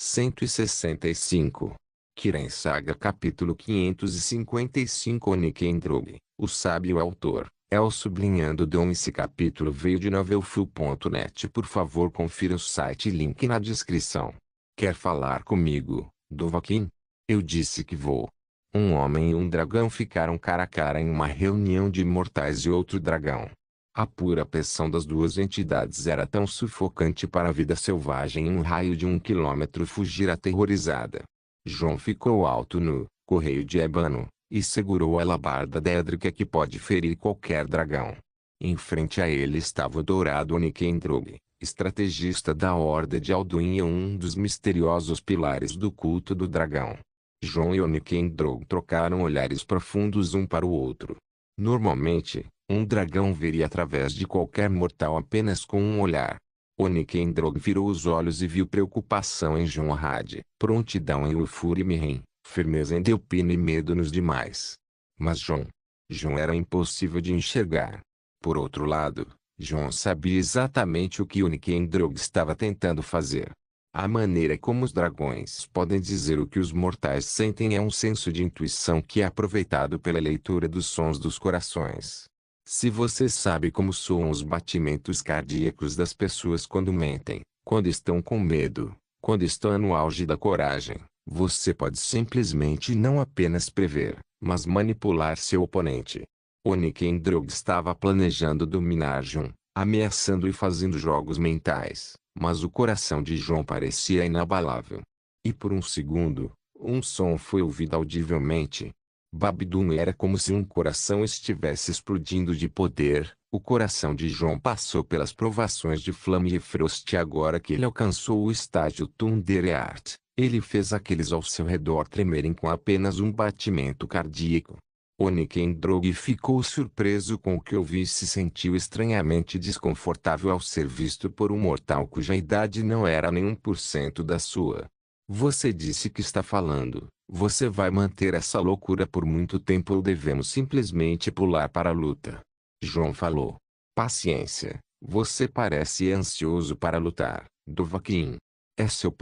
165. Kiren Saga Capítulo 555 Oniken Drog, o sábio autor, El sublinhando Dom. Esse capítulo veio de novelfull.net. Por favor confira o site, link na descrição. Quer falar comigo, Dovahkiin? Eu disse que vou. Um homem e um dragão ficaram cara a cara em uma reunião de imortais e outro dragão. A pura pressão das duas entidades era tão sufocante para a vida selvagem em um raio de 1 quilômetro fugir aterrorizada. João ficou alto no correio de ébano, e segurou a alabarda dédrica que pode ferir qualquer dragão. Em frente a ele estava o dourado Oniken Drog, estrategista da Horda de Alduin e um dos misteriosos pilares do culto do dragão. João e Oniken Drog trocaram olhares profundos um para o outro. Normalmente, um dragão veria através de qualquer mortal apenas com um olhar. Oniken Drog virou os olhos e viu preocupação em Jonrad, prontidão em Ufur e Mirim, firmeza em Delpine e medo nos demais. Mas João era impossível de enxergar. Por outro lado, João sabia exatamente o que Oniken Drog estava tentando fazer. A maneira como os dragões podem dizer o que os mortais sentem é um senso de intuição que é aproveitado pela leitura dos sons dos corações. Se você sabe como soam os batimentos cardíacos das pessoas quando mentem, quando estão com medo, quando estão no auge da coragem, você pode simplesmente não apenas prever, mas manipular seu oponente. Oniken Drog estava planejando dominar João, ameaçando e fazendo jogos mentais, mas o coração de João parecia inabalável. E por um segundo, um som foi ouvido audivelmente. Babidum era como se um coração estivesse explodindo de poder. O coração de João passou pelas provações de Flame e Frost e agora que ele alcançou o estágio Thunderheart, ele fez aqueles ao seu redor tremerem com apenas um batimento cardíaco. Oniken Drog ficou surpreso com o que ouviu e se sentiu estranhamente desconfortável ao ser visto por um mortal cuja idade não era nem 1% da sua. Você disse que está falando. Você vai manter essa loucura por muito tempo ou devemos simplesmente pular para a luta? João falou. Paciência. Você parece ansioso para lutar, Dovahkiin. É seu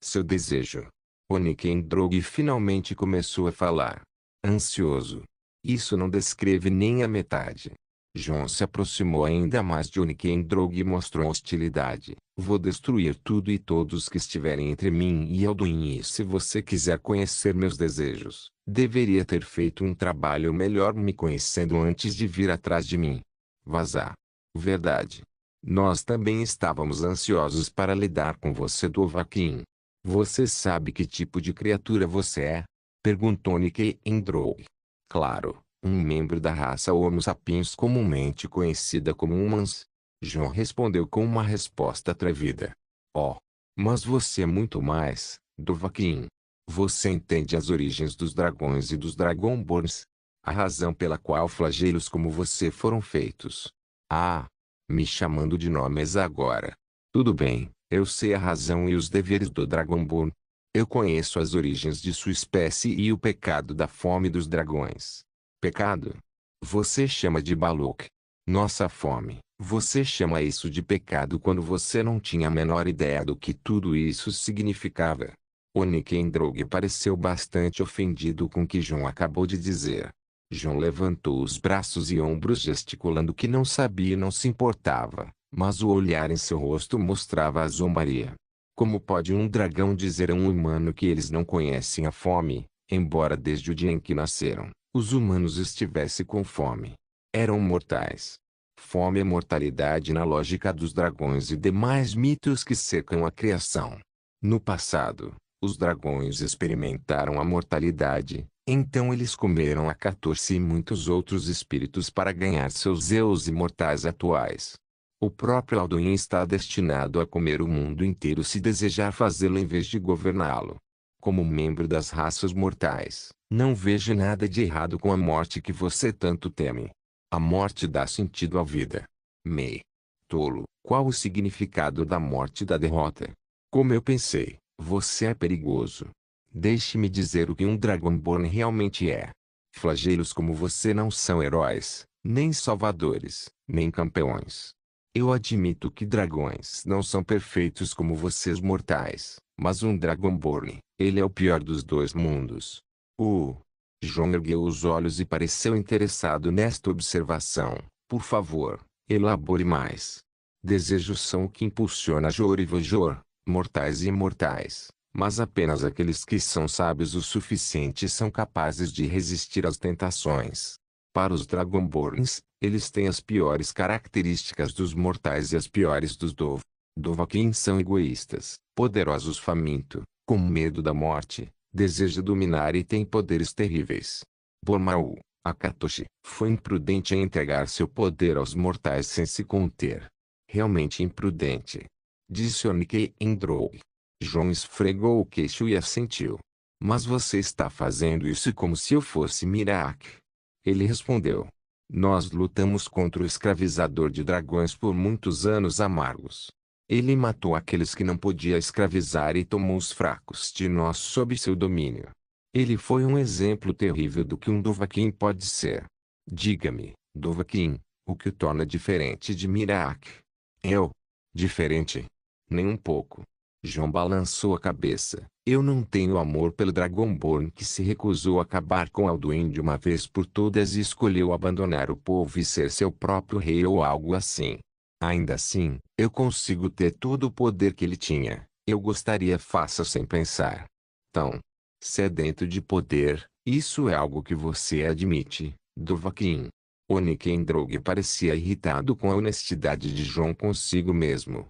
seu desejo. Oniken Drog finalmente começou a falar. Ansioso. Isso não descreve nem a metade. João se aproximou ainda mais de Oniken Drog e mostrou hostilidade. Vou destruir tudo e todos que estiverem entre mim e Alduin, e se você quiser conhecer meus desejos, deveria ter feito um trabalho melhor me conhecendo antes de vir atrás de mim. Vazar. Verdade. Nós também estávamos ansiosos para lidar com você, Dovahkiin. Você sabe que tipo de criatura você é? Perguntou Oniken Drog. Claro, um membro da raça Homo sapiens comumente conhecida como humans. João respondeu com uma resposta atrevida. Oh, mas você é muito mais, Dovahkiin. Você entende as origens dos dragões e dos Dragonborns? A razão pela qual flagelos como você foram feitos. Ah, me chamando de nomes agora. Tudo bem, eu sei a razão e os deveres do Dragonborn. Eu conheço as origens de sua espécie e o pecado da fome dos dragões. Pecado? Você chama de Balok. Nossa fome. Você chama isso de pecado quando você não tinha a menor ideia do que tudo isso significava. Oniken Drog pareceu bastante ofendido com o que João acabou de dizer. João levantou os braços e ombros gesticulando que não sabia e não se importava, mas o olhar em seu rosto mostrava a zombaria. Como pode um dragão dizer a um humano que eles não conhecem a fome, embora desde o dia em que nasceram, os humanos estivessem com fome? Eram mortais. Fome é mortalidade na lógica dos dragões e demais mitos que cercam a criação. No passado, os dragões experimentaram a mortalidade, então eles comeram a 14 e muitos outros espíritos para ganhar seus eus imortais atuais. O próprio Alduin está destinado a comer o mundo inteiro se desejar fazê-lo em vez de governá-lo. Como membro das raças mortais, não vejo nada de errado com a morte que você tanto teme. A morte dá sentido à vida. Tolo, qual o significado da morte e da derrota? Como eu pensei, você é perigoso. Deixe-me dizer o que um Dragonborn realmente é. Flagelos como você não são heróis, nem salvadores, nem campeões. Eu admito que dragões não são perfeitos como vocês mortais, Mas um Dragonborn, ele é o pior dos dois mundos. Jon ergueu os olhos e pareceu interessado nesta observação. Por favor, elabore mais. Desejos são o que impulsiona Jor e Vojor, mortais e imortais, mas apenas aqueles que são sábios o suficiente são capazes de resistir às tentações. Para os Dragonborns, eles têm as piores características dos mortais e as piores dos Dovahkiin são egoístas, poderosos faminto, com medo da morte, deseja dominar e tem poderes terríveis. Bormaul, Akatoshi, foi imprudente em entregar seu poder aos mortais sem se conter. Realmente imprudente. Disse Onikendrog. Jon esfregou o queixo e assentiu. Mas você está fazendo isso como se eu fosse Miraak. Ele respondeu. Nós lutamos contra o escravizador de dragões por muitos anos amargos. Ele matou aqueles que não podia escravizar e tomou os fracos de nós sob seu domínio. Ele foi um exemplo terrível do que um Dovahkiin pode ser. Diga-me, Dovahkiin, o que o torna diferente de Miraak? Diferente? Nem um pouco. Jon balançou a cabeça. Eu não tenho amor pelo Dragonborn que se recusou a acabar com Alduin de uma vez por todas e escolheu abandonar o povo e ser seu próprio rei ou algo assim. Ainda assim, eu consigo ter todo o poder que ele tinha. Eu gostaria faça sem pensar. Então, sedento de poder, isso é algo que você admite, Dovahkiin. Onikendrog parecia irritado com a honestidade de Jon consigo mesmo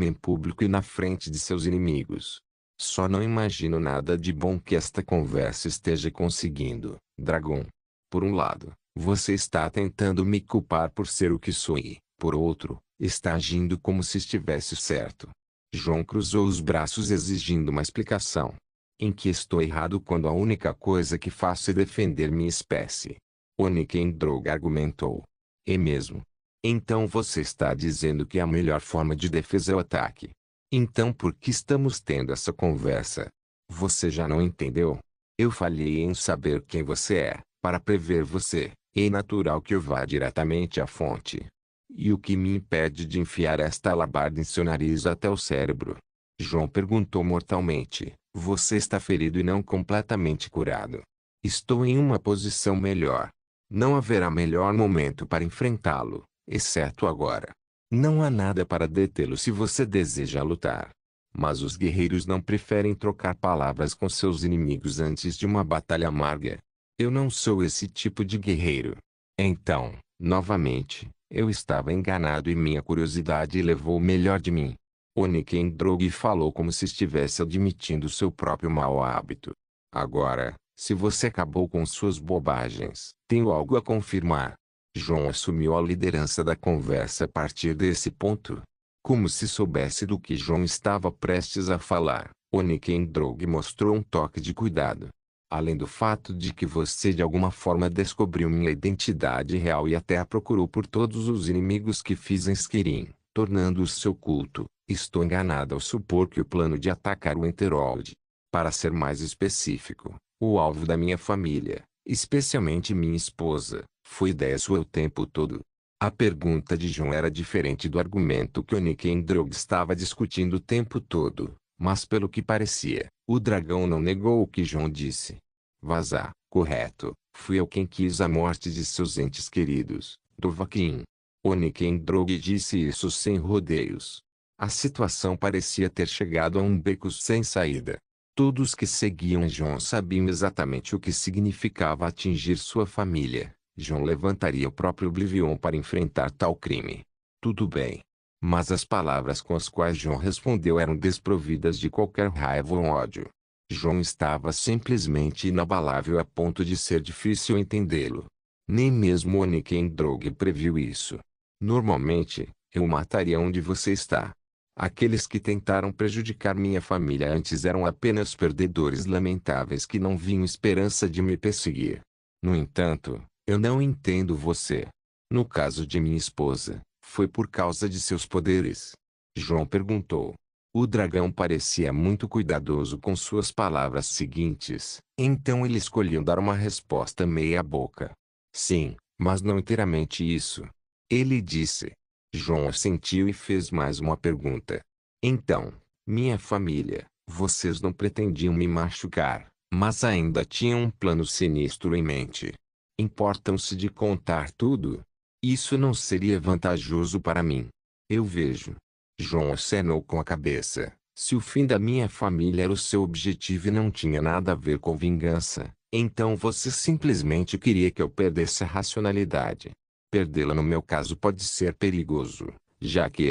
em público e na frente de seus inimigos. Só não imagino nada de bom que esta conversa esteja conseguindo, Dragon. Por um lado, você está tentando me culpar por ser o que sou e, por outro, está agindo como se estivesse certo. Jon cruzou os braços exigindo uma explicação. Em que estou errado quando a única coisa que faço é defender minha espécie? Onikendrog argumentou. É mesmo. Então você está dizendo que a melhor forma de defesa é o ataque. Então por que estamos tendo essa conversa? Você já não entendeu? Eu falhei em saber quem você é, para prever você. É natural que eu vá diretamente à fonte. E o que me impede de enfiar esta alabarda em seu nariz até o cérebro? Jon perguntou mortalmente. Você está ferido e não completamente curado. Estou em uma posição melhor. Não haverá melhor momento para enfrentá-lo, exceto agora. Não há nada para detê-lo se você deseja lutar. Mas os guerreiros não preferem trocar palavras com seus inimigos antes de uma batalha amarga. Eu não sou esse tipo de guerreiro. Então, novamente, eu estava enganado e minha curiosidade levou o melhor de mim. Onikendrog falou como se estivesse admitindo seu próprio mau hábito. Agora, se você acabou com suas bobagens, tenho algo a confirmar. Jon assumiu a liderança da conversa a partir desse ponto. Como se soubesse do que Jon estava prestes a falar, Onikendrog mostrou um toque de cuidado. Além do fato de que você de alguma forma descobriu minha identidade real e até a procurou por todos os inimigos que fiz em Skyrim, tornando-os seu culto, estou enganado ao supor que o plano de atacar o Enterhold, para ser mais específico, o alvo da minha família, especialmente minha esposa, foi ideia sua o tempo todo. A pergunta de Jon era diferente do argumento que Onikendrog estava discutindo o tempo todo, mas pelo que parecia, o dragão não negou o que Jon disse. Vazar, correto, fui eu quem quis a morte de seus entes queridos, Dovahkiin. Onikendrog disse isso sem rodeios. A situação parecia ter chegado a um beco sem saída. Todos que seguiam Jon sabiam exatamente o que significava atingir sua família. Jon levantaria o próprio Oblivion para enfrentar tal crime. Tudo bem. Mas as palavras com as quais Jon respondeu eram desprovidas de qualquer raiva ou ódio. Jon estava simplesmente inabalável a ponto de ser difícil entendê-lo. Nem mesmo Onikendrog previu isso. Normalmente, eu o mataria onde você está. Aqueles que tentaram prejudicar minha família antes eram apenas perdedores lamentáveis que não vinham esperança de me perseguir. No entanto, eu não entendo você. No caso de minha esposa, foi por causa de seus poderes? Jon perguntou. O dragão parecia muito cuidadoso com suas palavras seguintes, então ele escolheu dar uma resposta meia-boca. Sim, mas não inteiramente isso. Ele disse. Jon assentiu e fez mais uma pergunta. Então, minha família, Vocês não pretendiam me machucar, mas ainda tinham um plano sinistro em mente. Importam-se de contar tudo? Isso não seria vantajoso para mim. Eu vejo. João acenou com a cabeça. Se o fim da minha família era o seu objetivo e não tinha nada a ver com vingança, então você simplesmente queria que eu perdesse a racionalidade. Perdê-la no meu caso pode ser perigoso, já que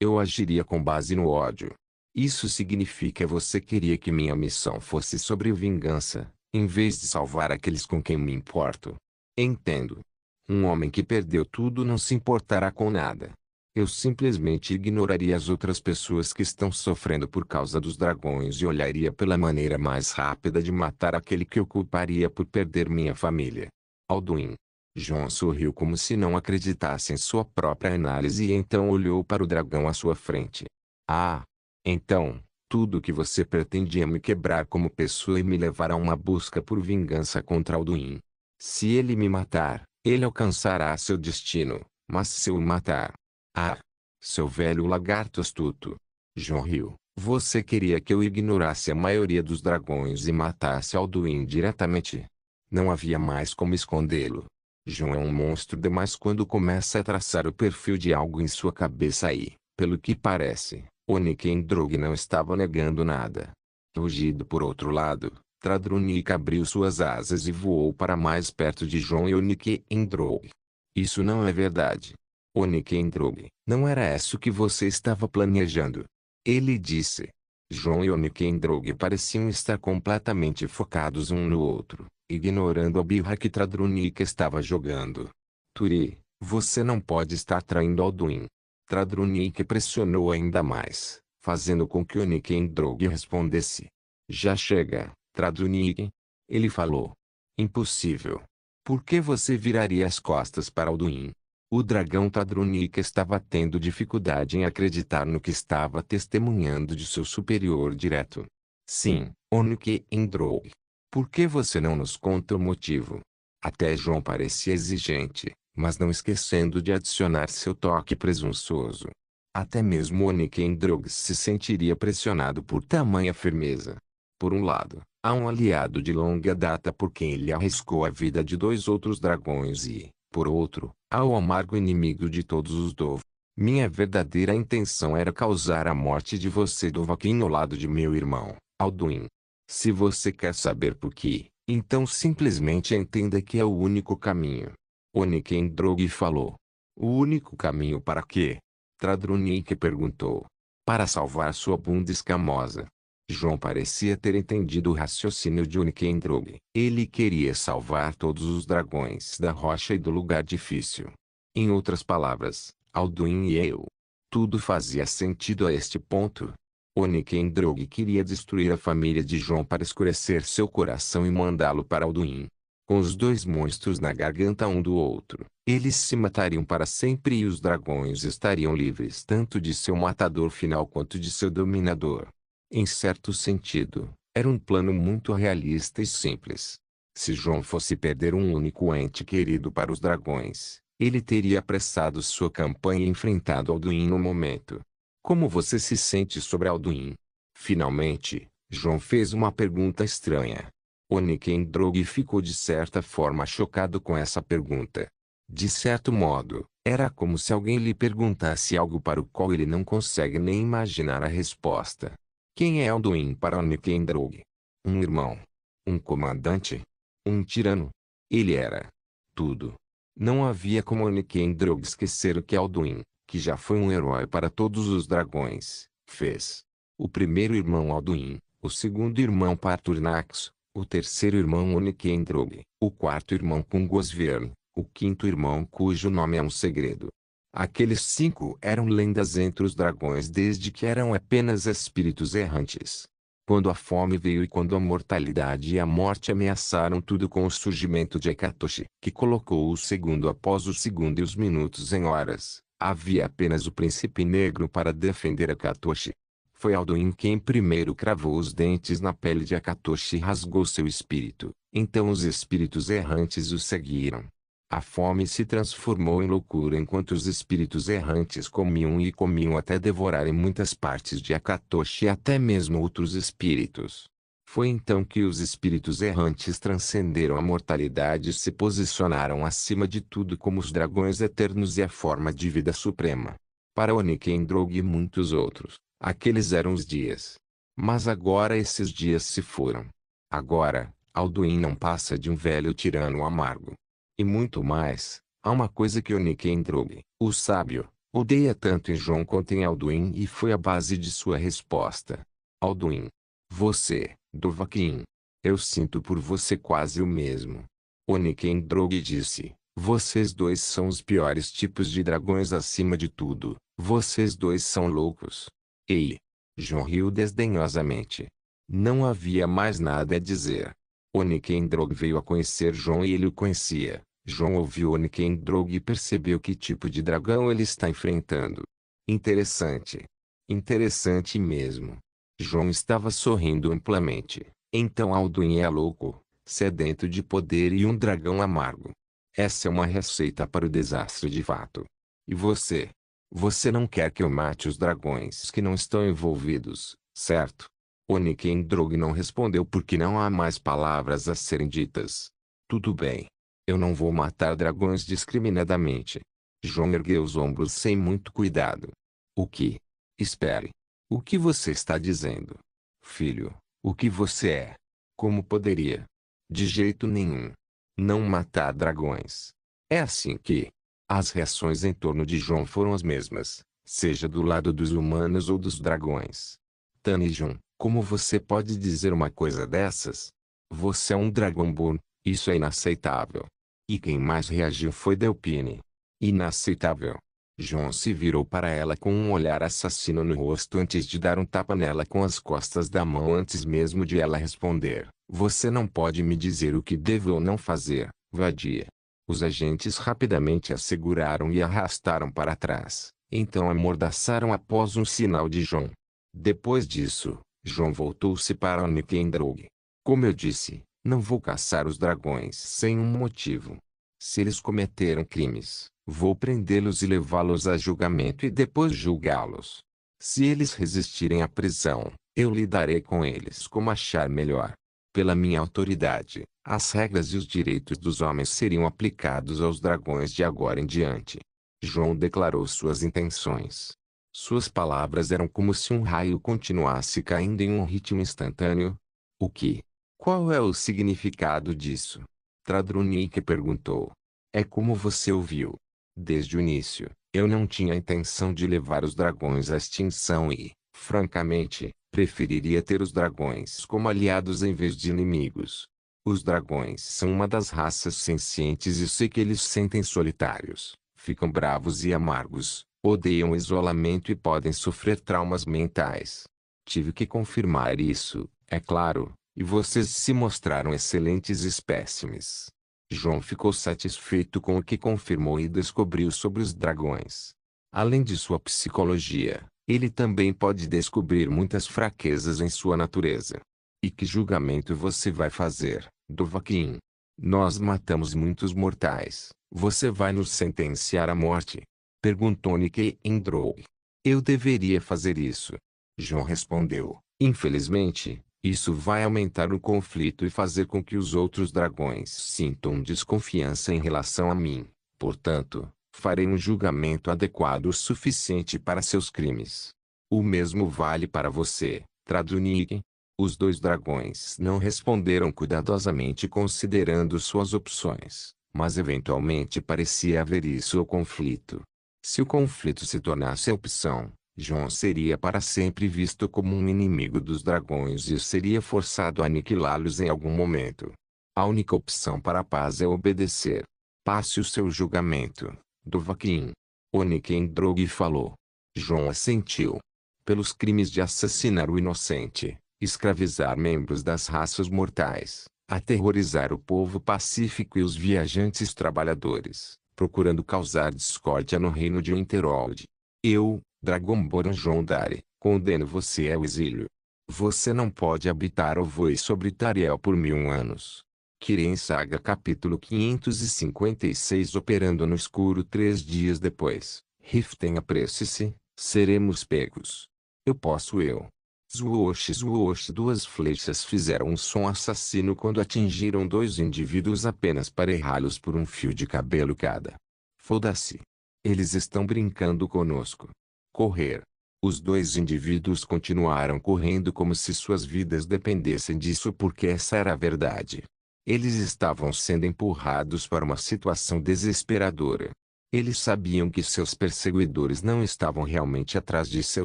eu agiria com base no ódio. Isso significa que você queria que minha missão fosse sobre vingança, em vez de salvar aqueles com quem me importo. Entendo. Um homem que perdeu tudo não se importará com nada. Eu simplesmente ignoraria as outras pessoas que estão sofrendo por causa dos dragões e olharia pela maneira mais rápida de matar aquele que eu culparia por perder minha família. Alduin. João sorriu como se não acreditasse em sua própria análise e então olhou para o dragão à sua frente. Ah! Então, tudo o que você pretendia me quebrar como pessoa e me levar a uma busca por vingança contra Alduin. Se ele me matar, ele alcançará seu destino, mas se eu o matar... Ah! Seu velho lagarto astuto. João riu. Você queria que eu ignorasse a maioria dos dragões e matasse Alduin diretamente. Não havia mais como escondê-lo. João é um monstro demais quando começa a traçar o perfil de algo em sua cabeça e, pelo que parece, Oniken-Drog não estava negando nada. Rugido por outro lado, Tradrunik abriu suas asas e voou para mais perto de João e Oniken-Drog. Isso não é verdade. Oniken-Drog, não era isso que você estava planejando. Ele disse. João e Oniken-Drog pareciam estar completamente focados um no outro, ignorando a birra que Tradrunik estava jogando. Turi, você não pode estar traindo Alduin. Tradrunik pressionou ainda mais, fazendo com que Oniken-Drog respondesse. Já chega, Tradrunik. Ele falou. Impossível. Por que você viraria as costas para Alduin? O dragão Tradrunik estava tendo dificuldade em acreditar no que estava testemunhando de seu superior direto. Sim, Oniken-Drog. Por que você não nos conta o motivo? Até João parecia exigente, mas não esquecendo de adicionar seu toque presunçoso. Até mesmo Oniken-Drog se sentiria pressionado por tamanha firmeza. Por um lado, há um aliado de longa data por quem ele arriscou a vida de 2 outros dragões e, por outro, há o amargo inimigo de todos os Dovahkiin. Minha verdadeira intenção era causar a morte de você Dovahkiin ao lado de meu irmão, Alduin. Se você quer saber por quê, então simplesmente entenda que é o único caminho. Oniken-Drog falou. O único caminho para quê? Tradrunik perguntou. Para salvar sua bunda escamosa. João parecia ter entendido o raciocínio de Oniken-Drog. Ele queria salvar todos os dragões da rocha e do lugar difícil. Em outras palavras, Alduin e eu. Tudo fazia sentido a este ponto. Oniken-Drog queria destruir a família de João para escurecer seu coração e mandá-lo para Alduin. Com os 2 monstros na garganta um do outro, eles se matariam para sempre e os dragões estariam livres tanto de seu matador final quanto de seu dominador. Em certo sentido, era um plano muito realista e simples. Se João fosse perder um único ente querido para os dragões, ele teria apressado sua campanha e enfrentado Alduin no momento. Como você se sente sobre Alduin? Finalmente, João fez uma pergunta estranha. Oniken-Drog ficou de certa forma chocado com essa pergunta. De certo modo, era como se alguém lhe perguntasse algo para o qual ele não consegue nem imaginar a resposta. Quem é Alduin para Oniken-Drog? Um irmão? Um comandante? Um tirano? Ele era tudo. Não havia como Oniken-Drog esquecer o que Alduin, que já foi um herói para todos os dragões, fez. O primeiro irmão Alduin, o segundo irmão Paturnax, o terceiro irmão Oniken-Drog, o quarto irmão Kungosvern, o quinto irmão cujo nome é um segredo. Aqueles 5 eram lendas entre os dragões desde que eram apenas espíritos errantes. Quando a fome veio e quando a mortalidade e a morte ameaçaram tudo com o surgimento de Akatoshi, que colocou o segundo após o segundo e os minutos em horas, havia apenas o príncipe negro para defender Akatoshi. Foi Alduin quem primeiro cravou os dentes na pele de Akatoshi e rasgou seu espírito, então os espíritos errantes o seguiram. A fome se transformou em loucura enquanto os espíritos errantes comiam e comiam até devorarem muitas partes de Akatoshi e até mesmo outros espíritos. Foi então que os espíritos errantes transcenderam a mortalidade e se posicionaram acima de tudo como os dragões eternos e a forma de vida suprema. Para Oniken-Drog e muitos outros, aqueles eram os dias. Mas agora esses dias se foram. Agora, Alduin não passa de um velho tirano amargo. E muito mais, há uma coisa que Oniken-Drog, o sábio, odeia tanto em Jon quanto em Alduin e foi a base de sua resposta. Alduin. Você, Dovahkiin. Eu sinto por você quase o mesmo. Oniken-Drog disse. Vocês dois são os piores tipos de dragões acima de tudo. Vocês dois são loucos. Ei! Jon riu desdenhosamente. Não havia mais nada a dizer. Oniken-Drog veio a conhecer Jon e ele o conhecia. Jon ouviu Oniken-Drog e percebeu que tipo de dragão ele está enfrentando. Interessante. Interessante mesmo. Jon estava sorrindo amplamente. Então Alduin é louco, sedento de poder e um dragão amargo. Essa é uma receita para o desastre de fato. E você? Você não quer que eu mate os dragões que não estão envolvidos, certo? Oniken-Drog não respondeu porque não há mais palavras a serem ditas. Tudo bem. Eu não vou matar dragões discriminadamente. Jon ergueu os ombros sem muito cuidado. O que? Espere. O que você está dizendo? Filho, o que você é? Como poderia? De jeito nenhum. Não matar dragões. É assim que... As reações em torno de Jon foram as mesmas, seja do lado dos humanos ou dos dragões. Tani-Jon, como você pode dizer uma coisa dessas? Você é um Dragonborn, isso é inaceitável. E quem mais reagiu foi Delphine. Inaceitável. Jon se virou para ela com um olhar assassino no rosto antes de dar um tapa nela com as costas da mão antes mesmo de ela responder. Você não pode me dizer o que devo ou não fazer, vadia. Os agentes rapidamente a seguraram e a arrastaram para trás. Então amordaçaram após um sinal de Jon. Depois disso, Jon voltou-se para Oniken-Drog. Como eu disse, não vou caçar os dragões sem um motivo. Se eles cometeram crimes, vou prendê-los e levá-los a julgamento e depois julgá-los. Se eles resistirem à prisão, eu lidarei com eles como achar melhor. Pela minha autoridade, as regras e os direitos dos homens seriam aplicados aos dragões de agora em diante. Jon declarou suas intenções. Suas palavras eram como se um raio continuasse caindo em um ritmo instantâneo. O que? Qual é o significado disso? Tradrunique perguntou. É como você ouviu. Desde o início, eu não tinha a intenção de levar os dragões à extinção e, francamente, preferiria ter os dragões como aliados em vez de inimigos. Os dragões são uma das raças sencientes e sei que eles sentem solitários, ficam bravos e amargos, odeiam o isolamento e podem sofrer traumas mentais. Tive que confirmar isso, é claro, e vocês se mostraram excelentes espécimes. Jon ficou satisfeito com o que confirmou e descobriu sobre os dragões. Além de sua psicologia, ele também pode descobrir muitas fraquezas em sua natureza. E que julgamento você vai fazer, Dovahkiin? Nós matamos muitos mortais. Você vai nos sentenciar à morte? Perguntou Oniken-Drog. Eu deveria fazer isso. Jon respondeu. Infelizmente, isso vai aumentar o conflito e fazer com que os outros dragões sintam desconfiança em relação a mim. Portanto, farei um julgamento adequado o suficiente para seus crimes. O mesmo vale para você, Traduniken. Os dois dragões não responderam cuidadosamente considerando suas opções, mas eventualmente parecia haver isso ou conflito. Se o conflito se tornasse a opção, Jon seria para sempre visto como um inimigo dos dragões e seria forçado a aniquilá-los em algum momento. A única opção para a paz é obedecer. Passe o seu julgamento, Dovahkiin. Oniken-Drog falou. Jon assentiu. Pelos crimes de assassinar o inocente, escravizar membros das raças mortais, aterrorizar o povo pacífico e os viajantes trabalhadores, procurando causar discórdia no reino de Winterhold. Eu, Dragonborn Jon Dari, condeno você ao exílio. Você não pode habitar Ovoi sobre Tariel por 1000 anos. Kiren Saga capítulo 556. Operando no escuro 3 dias depois. Riften, apresse-se, seremos pegos. Eu. Zwoosh zwoosh. Duas flechas fizeram um som assassino quando atingiram dois indivíduos apenas para errá-los por um fio de cabelo cada. Foda-se. Eles estão brincando conosco. Correr. Os dois indivíduos continuaram correndo como se suas vidas dependessem disso, porque essa era a verdade. Eles estavam sendo empurrados para uma situação desesperadora. Eles sabiam que seus perseguidores não estavam realmente atrás de seu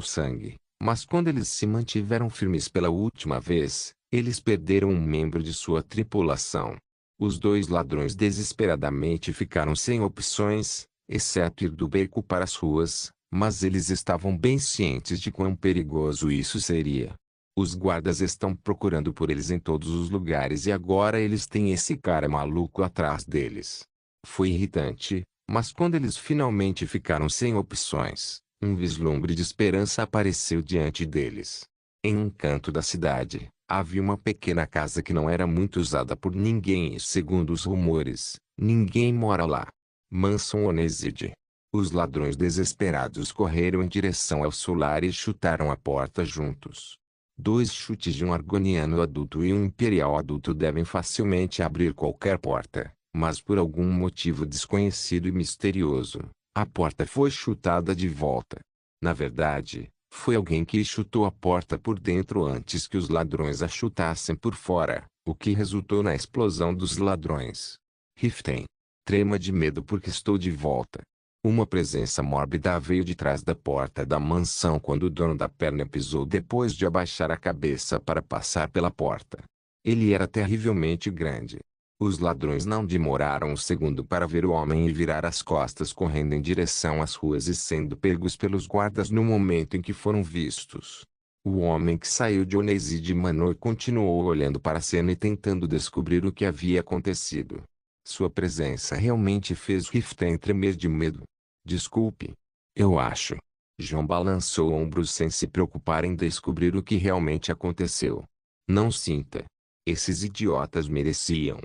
sangue, mas quando eles se mantiveram firmes pela última vez, eles perderam um membro de sua tripulação. Os dois ladrões desesperadamente ficaram sem opções, exceto ir do beco para as ruas, mas eles estavam bem cientes de quão perigoso isso seria. Os guardas estão procurando por eles em todos os lugares e agora eles têm esse cara maluco atrás deles. Foi irritante, mas quando eles finalmente ficaram sem opções, um vislumbre de esperança apareceu diante deles. Em um canto da cidade, havia uma pequena casa que não era muito usada por ninguém e, segundo os rumores, ninguém mora lá. Mansão Oneside. Os ladrões desesperados correram em direção ao solar e chutaram a porta juntos. 2 chutes de um argoniano adulto e um imperial adulto devem facilmente abrir qualquer porta, mas por algum motivo desconhecido e misterioso, a porta foi chutada de volta. Na verdade, foi alguém que chutou a porta por dentro antes que os ladrões a chutassem por fora, o que resultou na explosão dos ladrões. Riften. Trema de medo porque estou de volta. Uma presença mórbida veio de trás da porta da mansão quando o dono da perna pisou depois de abaixar a cabeça para passar pela porta. Ele era terrivelmente grande. Os ladrões não demoraram um segundo para ver o homem e virar as costas correndo em direção às ruas e sendo pegos pelos guardas no momento em que foram vistos. O homem que saiu de Oneside Manor continuou olhando para a cena e tentando descobrir o que havia acontecido. Sua presença realmente fez Riften tremer de medo. Desculpe. Eu acho. João balançou ombros sem se preocupar em descobrir o que realmente aconteceu. Não sinta. Esses idiotas mereciam.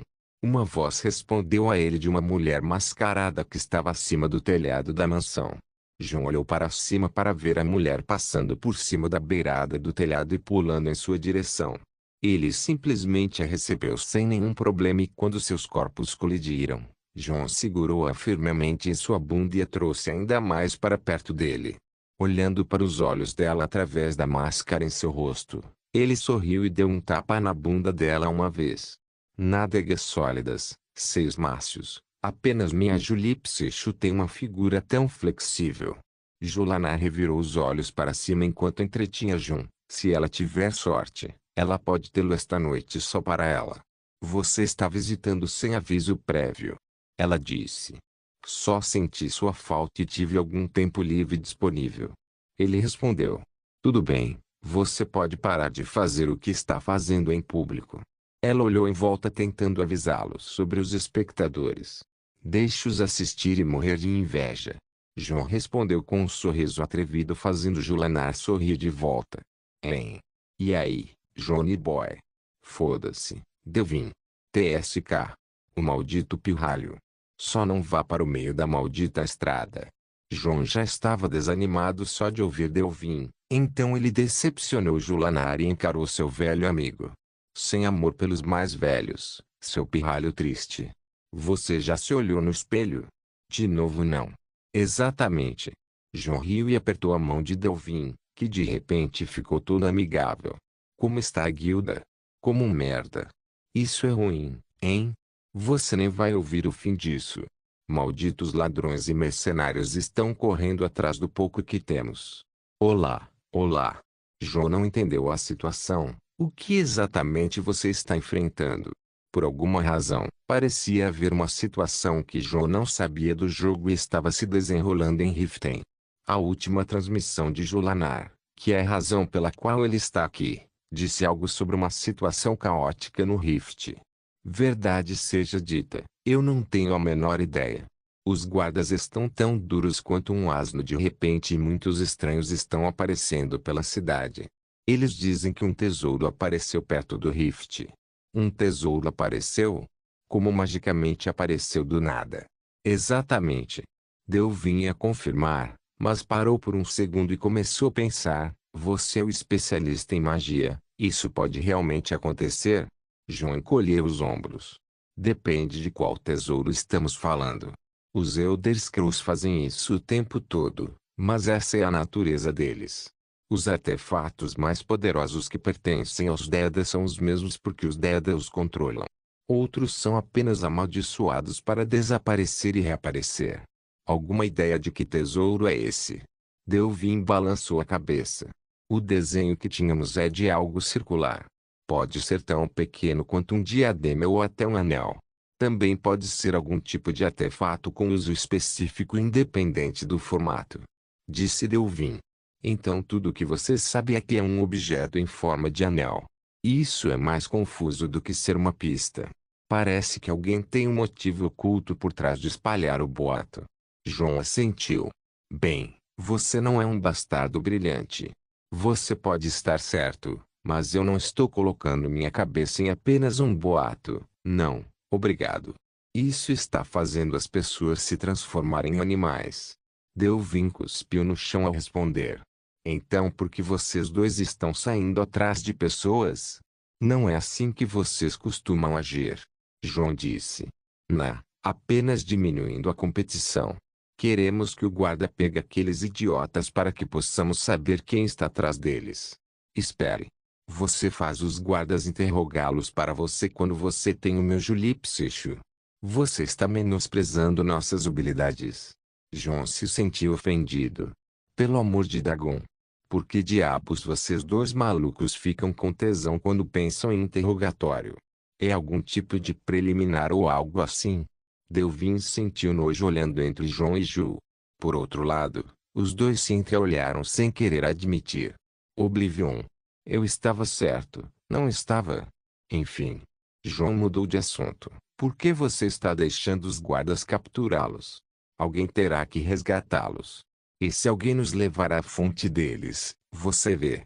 Uma voz respondeu a ele de uma mulher mascarada que estava acima do telhado da mansão. João olhou para cima para ver a mulher passando por cima da beirada do telhado e pulando em sua direção. Ele simplesmente a recebeu sem nenhum problema e quando seus corpos colidiram, João segurou-a firmemente em sua bunda e a trouxe ainda mais para perto dele. Olhando para os olhos dela através da máscara em seu rosto, ele sorriu e deu um tapa na bunda dela uma vez. Nádegas sólidas, seios mácios, apenas minha Julipse chutei uma figura tão flexível. Julana revirou os olhos para cima enquanto entretinha Jun. Se ela tiver sorte, ela pode tê-lo esta noite só para ela. Você está visitando sem aviso prévio. Ela disse. Só senti sua falta e tive algum tempo livre disponível. Ele respondeu. Tudo bem, você pode parar de fazer o que está fazendo em público. Ela olhou em volta tentando avisá-los sobre os espectadores. Deixe-os assistir e morrer de inveja. João respondeu com um sorriso atrevido fazendo Julanar sorrir de volta. Hein? E aí, Johnny Boy? Foda-se, Delvin. TSK. O maldito pirralho. Só não vá para o meio da maldita estrada. João já estava desanimado só de ouvir Delvin, então ele decepcionou Julanar e encarou seu velho amigo. Sem amor pelos mais velhos, seu pirralho triste. Você já se olhou no espelho? De novo não. Exatamente. João riu e apertou a mão de Delvin, que de repente ficou todo amigável. Como está a guilda? Como um merda. Isso é ruim, hein? Você nem vai ouvir o fim disso. Malditos ladrões e mercenários estão correndo atrás do pouco que temos. Olá, olá. João não entendeu a situação. O que exatamente você está enfrentando? Por alguma razão, parecia haver uma situação que João não sabia do jogo e estava se desenrolando em Riften. A última transmissão de Julanar, que é a razão pela qual ele está aqui, disse algo sobre uma situação caótica no Rift. Verdade seja dita, eu não tenho a menor ideia. Os guardas estão tão duros quanto um asno de repente e muitos estranhos estão aparecendo pela cidade. Eles dizem que um tesouro apareceu perto do Rift. Um tesouro apareceu? Como magicamente apareceu do nada. Exatamente. Delvin ia confirmar, mas parou por um segundo e começou a pensar, você é o especialista em magia, isso pode realmente acontecer? João encolheu os ombros. Depende de qual tesouro estamos falando. Os Elder Scrolls fazem isso o tempo todo, mas essa é a natureza deles. Os artefatos mais poderosos que pertencem aos Deda são os mesmos porque os Deda os controlam. Outros são apenas amaldiçoados para desaparecer e reaparecer. Alguma ideia de que tesouro é esse? Delvin balançou a cabeça. O desenho que tínhamos é de algo circular. Pode ser tão pequeno quanto um diadema ou até um anel. Também pode ser algum tipo de artefato com uso específico independente do formato. Disse Delvin. Então tudo o que você sabe é que é um objeto em forma de anel. Isso é mais confuso do que ser uma pista. Parece que alguém tem um motivo oculto por trás de espalhar o boato. João assentiu. Bem, você não é um bastardo brilhante. Você pode estar certo, mas eu não estou colocando minha cabeça em apenas um boato. Não, obrigado. Isso está fazendo as pessoas se transformarem em animais. Delvin cuspiu no chão ao responder. Então por que vocês dois estão saindo atrás de pessoas? Não é assim que vocês costumam agir. João disse. Apenas diminuindo a competição. Queremos que o guarda pegue aqueles idiotas para que possamos saber quem está atrás deles. Espere. Você faz os guardas interrogá-los para você quando você tem o meu Julipsicho. Você está menosprezando nossas habilidades. João se sentiu ofendido. Pelo amor de Dagon. Por que diabos vocês dois malucos ficam com tesão quando pensam em interrogatório? É algum tipo de preliminar ou algo assim? Delvin sentiu nojo olhando entre João e Ju. Por outro lado, os dois se entreolharam sem querer admitir. Oblivion. Eu estava certo, não estava? Enfim. João mudou de assunto. Por que você está deixando os guardas capturá-los? Alguém terá que resgatá-los. E se alguém nos levar à fonte deles, você vê.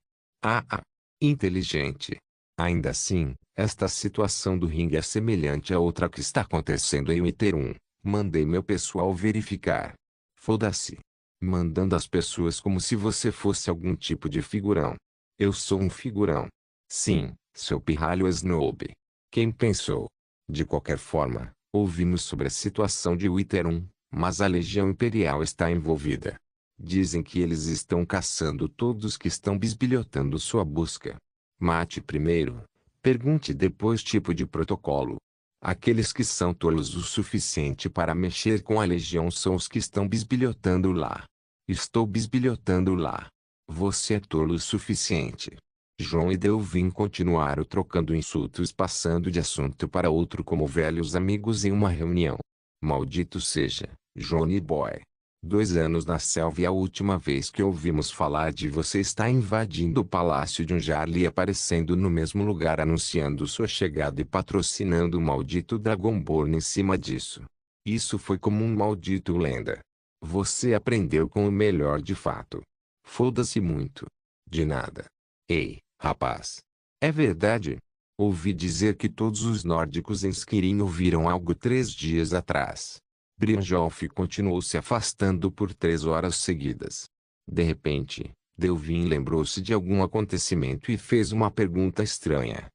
Inteligente. Ainda assim, esta situação do ringue é semelhante a outra que está acontecendo em Iterum. Mandei meu pessoal verificar. Foda-se. Mandando as pessoas como se você fosse algum tipo de figurão. Eu sou um figurão. Sim, seu pirralho snob. Quem pensou? De qualquer forma, ouvimos sobre a situação de Iterum, mas a Legião Imperial está envolvida. Dizem que eles estão caçando todos que estão bisbilhotando sua busca. Mate primeiro. Pergunte depois tipo de protocolo. Aqueles que são tolos o suficiente para mexer com a Legião são os que estão bisbilhotando lá. Estou bisbilhotando lá. Você é tolo o suficiente. João e Delvin continuaram trocando insultos passando de assunto para outro como velhos amigos em uma reunião. Maldito seja, Johnny Boy. 2 anos na selva e a última vez que ouvimos falar de você está invadindo o palácio de um Jarl e aparecendo no mesmo lugar anunciando sua chegada e patrocinando o maldito Dragonborn em cima disso. Isso foi como um maldito lenda. Você aprendeu com o melhor de fato. Foda-se muito. De nada. Ei, rapaz. É verdade? Ouvi dizer que todos os nórdicos em Skirin ouviram algo 3 dias atrás. Brynjolf continuou se afastando por 3 horas seguidas. De repente, Delvin lembrou-se de algum acontecimento e fez uma pergunta estranha.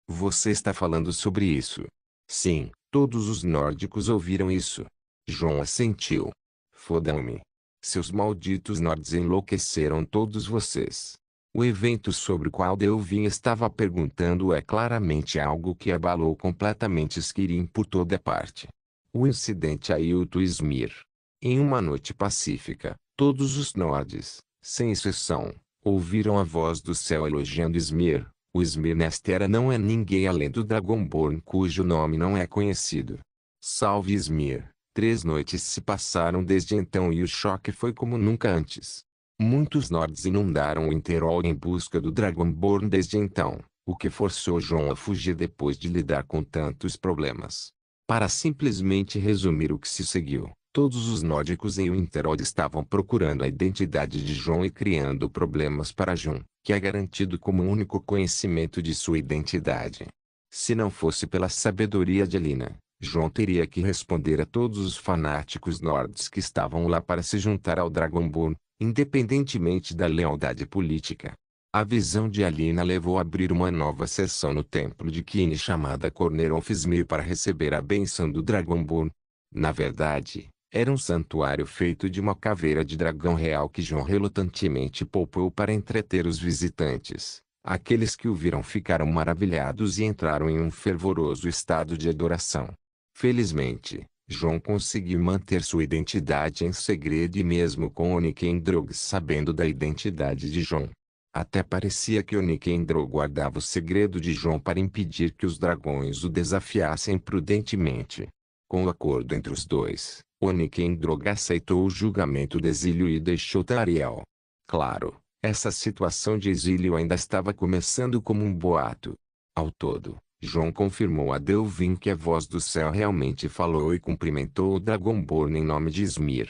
Você está falando sobre isso? Sim, todos os nórdicos ouviram isso. João assentiu. Fodam-me. Seus malditos nords enlouqueceram todos vocês. O evento sobre o qual Delvin estava perguntando é claramente algo que abalou completamente Skirin por toda parte. O incidente Ailto Smir. Em uma noite pacífica, todos os nordes, sem exceção, ouviram a voz do céu elogiando Smir. O Smir nesta era não é ninguém além do Dragonborn cujo nome não é conhecido. Salve Smir! 3 noites se passaram desde então e o choque foi como nunca antes. Muitos nords inundaram o Interol em busca do Dragonborn desde então, o que forçou João a fugir depois de lidar com tantos problemas. Para simplesmente resumir o que se seguiu, todos os nórdicos em Winterhold estavam procurando a identidade de João e criando problemas para João, que é garantido como o único conhecimento de sua identidade. Se não fosse pela sabedoria de Alina, João teria que responder a todos os fanáticos nords que estavam lá para se juntar ao Dragonborn, independentemente da lealdade política. A visão de Alina levou a abrir uma nova seção no templo de Kine chamada Corner of Smir para receber a bênção do Dragonborn. Na verdade, era um santuário feito de uma caveira de dragão real que João relutantemente poupou para entreter os visitantes. Aqueles que o viram ficaram maravilhados e entraram em um fervoroso estado de adoração. Felizmente, João conseguiu manter sua identidade em segredo e mesmo com Onikendrog sabendo da identidade de João. Até parecia que Onikendrog guardava o segredo de João para impedir que os dragões o desafiassem prudentemente. Com o acordo entre os dois, Onikendrog aceitou o julgamento de exílio e deixou Tariel. Claro, essa situação de exílio ainda estava começando como um boato. Ao todo, João confirmou a Delvin que a voz do céu realmente falou e cumprimentou o Dragonborn em nome de Smir.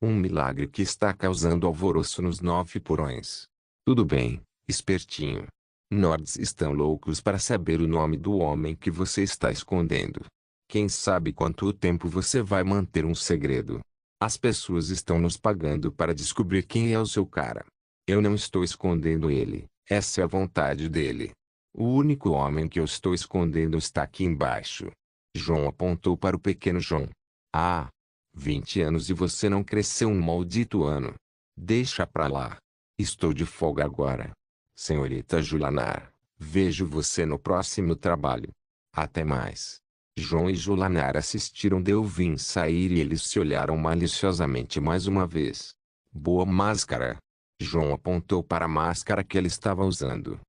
Um milagre que está causando alvoroço nos 9 porões. Tudo bem, espertinho. Nords estão loucos para saber o nome do homem que você está escondendo. Quem sabe quanto tempo você vai manter um segredo? As pessoas estão nos pagando para descobrir quem é o seu cara. Eu não estou escondendo ele, essa é a vontade dele. O único homem que eu estou escondendo está aqui embaixo. João apontou para o pequeno João. Ah, 20 anos e você não cresceu um maldito ano. Deixa pra lá. Estou de folga agora. Senhorita Julanar, vejo você no próximo trabalho. Até mais. João e Julanar assistiram Delvin sair e eles se olharam maliciosamente mais uma vez. Boa máscara. João apontou para a máscara que ele estava usando.